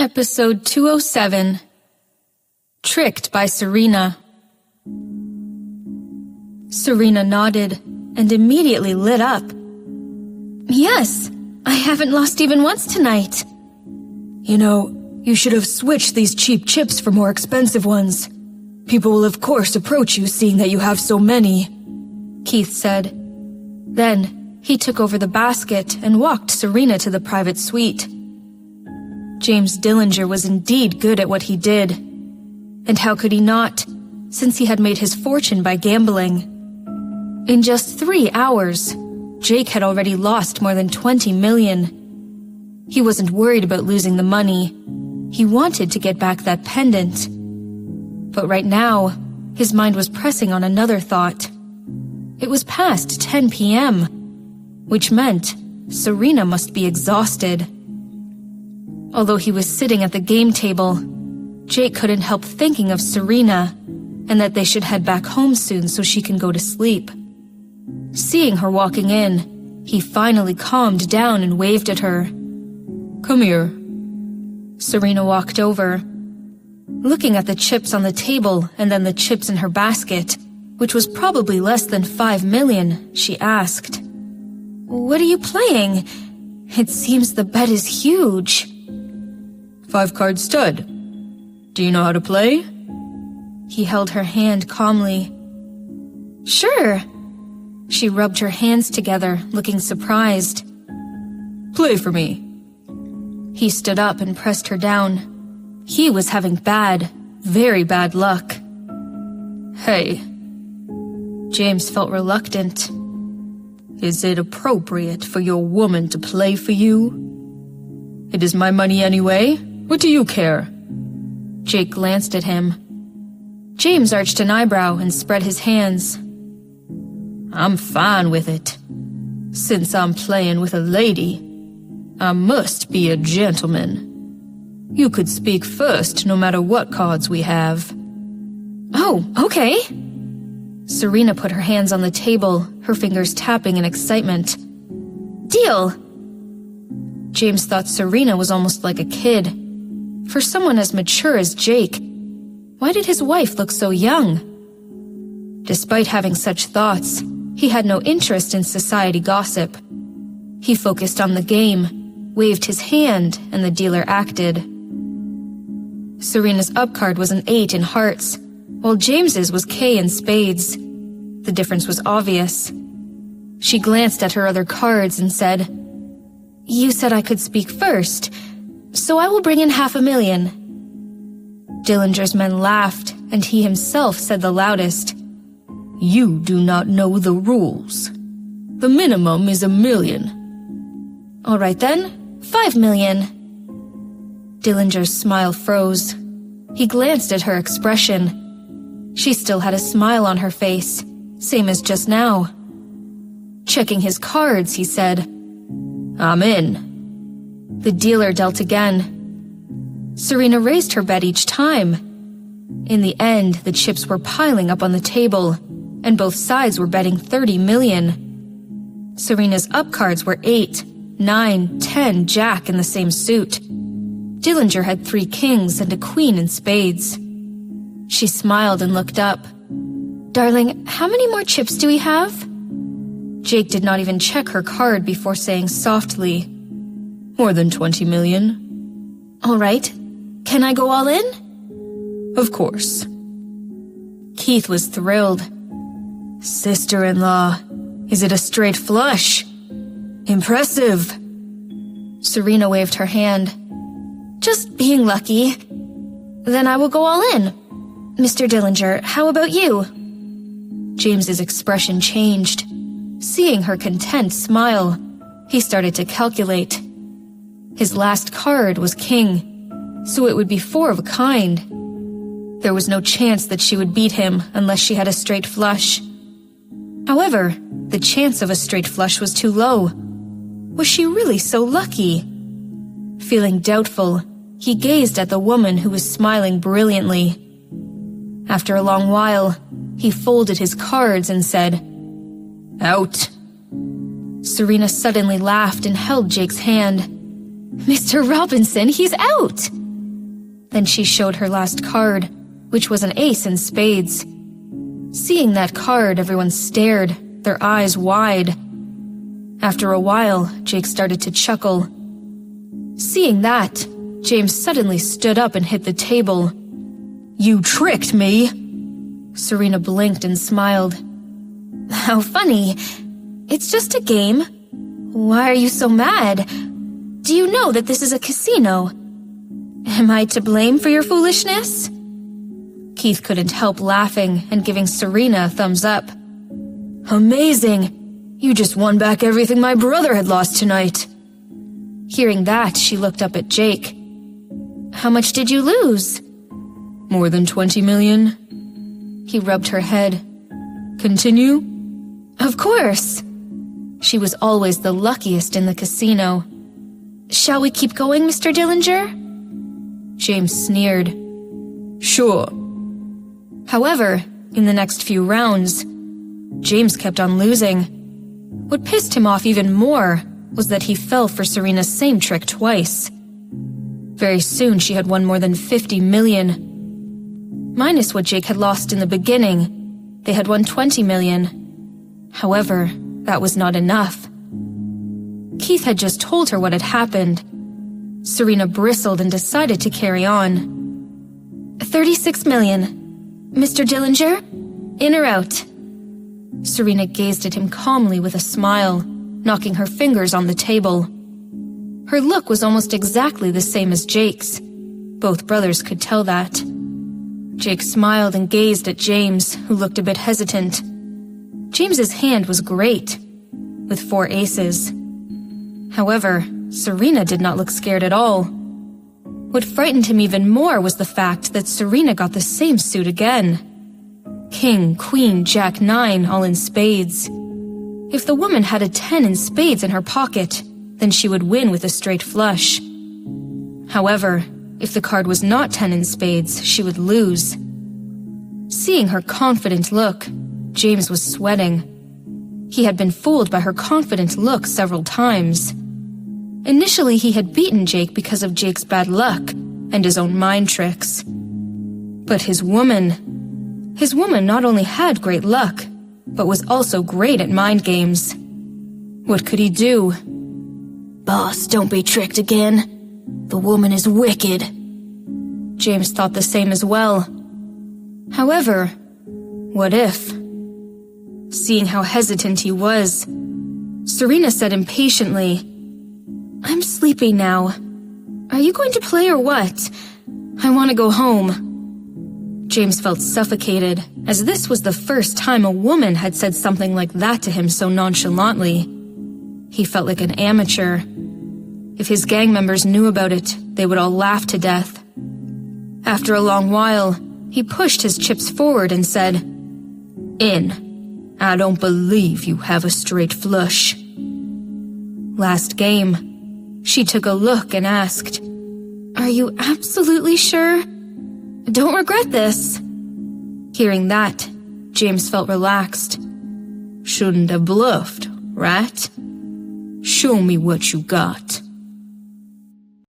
Episode 207. Tricked by Serena. Serena nodded and immediately lit up. Yes, I haven't lost even once tonight. You know, you should have switched these cheap chips for more expensive ones. People will of course approach you seeing that you have so many, Keith said. Then he took over the basket and walked Serena to the private suite. James Dillinger was indeed good at what he did. And how could he not, since he had made his fortune by gambling? In just 3 hours, Jake had already lost more than 20 million. He wasn't worried about losing the money. He wanted to get back that pendant. But right now, his mind was pressing on another thought. It was past 10 p.m., which meant Serena must be exhausted. Although he was sitting at the game table, Jake couldn't help thinking of Serena and that they should head back home soon so she can go to sleep. Seeing her walking in, he finally calmed down and waved at her. Come here. Serena walked over. Looking at the chips on the table and then the chips in her basket, which was probably less than 5 million, she asked, "What are you playing? It seems the bet is huge." 5-card stud. Do you know how to play? He held her hand calmly. Sure. She rubbed her hands together, looking surprised. Play for me. He stood up and pressed her down. He was having bad, very bad luck. Hey. James felt reluctant. Is it appropriate for your woman to play for you? It is my money anyway. What do you care? Jake glanced at him. James arched an eyebrow and spread his hands. I'm fine with it. Since I'm playing with a lady, I must be a gentleman. You could speak first no matter what cards we have. Oh, okay. Serena put her hands on the table, her fingers tapping in excitement. Deal! James thought Serena was almost like a kid. For someone as mature as Jake, why did his wife look so young? Despite having such thoughts, he had no interest in society gossip. He focused on the game, waved his hand, and the dealer acted. Serena's up card was an 8 in hearts, while James's was K in spades. The difference was obvious. She glanced at her other cards and said, "You said I could speak first, so I will bring in 500,000. Dillinger's men laughed, and he himself said the loudest, You do not know the rules. The minimum is 1 million. All right then, 5 million. Dillinger's smile froze. He glanced at her expression. She still had a smile on her face, same as just now. Checking his cards, he said, I'm in. The dealer dealt again. Serena raised her bet each time. In the end, the chips were piling up on the table, and both sides were betting 30 million. Serena's up cards were 8, 9, 10, Jack in the same suit. Dillinger had 3 kings and a queen in spades. She smiled and looked up. Darling, how many more chips do we have? Jake did not even check her card before saying softly, More than 20 million. All right. Can I go all in? Of course. Keith was thrilled. Sister-in-law, is it a straight flush? Impressive. Serena waved her hand. Just being lucky. Then I will go all in. Mr. Dillinger, how about you? James's expression changed. Seeing her content smile, he started to calculate. His last card was king, so it would be 4 of a kind. There was no chance that she would beat him unless she had a straight flush. However, the chance of a straight flush was too low. Was she really so lucky? Feeling doubtful, he gazed at the woman who was smiling brilliantly. After a long while, he folded his cards and said, Out. Serena suddenly laughed and held Jake's hand. Mr. Robinson, he's out! Then she showed her last card, which was an ace in spades. Seeing that card, everyone stared, their eyes wide. After a while, Jake started to chuckle. Seeing that, James suddenly stood up and hit the table. "You tricked me!" Serena blinked and smiled. How funny. It's just a game. Why are you so mad? Do you know that this is a casino? Am I to blame for your foolishness? Keith couldn't help laughing and giving Serena a thumbs up. Amazing! You just won back everything my brother had lost tonight. Hearing that, she looked up at Jake. How much did you lose? More than 20 million. He rubbed her head. Continue? Of course. She was always the luckiest in the casino. Shall we keep going, Mr. Dillinger? James sneered. Sure. However, in the next few rounds, James kept on losing. What pissed him off even more was that he fell for Serena's same trick twice. Very soon she had won more than 50 million. Minus what Jake had lost in the beginning, they had won 20 million. However, that was not enough. Keith had just told her what had happened. Serena bristled and decided to carry on. 36 million. Mr. Dillinger, in or out? Serena gazed at him calmly with a smile, knocking her fingers on the table. Her look was almost exactly the same as Jake's. Both brothers could tell that. Jake smiled and gazed at James, who looked a bit hesitant. James's hand was great, with 4 aces. However, Serena did not look scared at all. What frightened him even more was the fact that Serena got the same suit again. King, Queen, Jack, 9, all in spades. If the woman had a 10 in spades in her pocket, then she would win with a straight flush. However, if the card was not 10 in spades, she would lose. Seeing her confident look, James was sweating. He had been fooled by her confident look several times. Initially, he had beaten Jake because of Jake's bad luck and his own mind tricks. But his woman not only had great luck, but was also great at mind games. What could he do? Boss, don't be tricked again. The woman is wicked. James thought the same as well. However, what if? Seeing how hesitant he was, Serena said impatiently, I'm sleepy now. Are you going to play or what? I want to go home. James felt suffocated, as this was the first time a woman had said something like that to him so nonchalantly. He felt like an amateur. If his gang members knew about it, they would all laugh to death. After a long while, he pushed his chips forward and said, In. I don't believe you have a straight flush. Last game. She took a look and asked, Are you absolutely sure? Don't regret this. Hearing that, James felt relaxed. Shouldn't have bluffed, right? Show me what you got.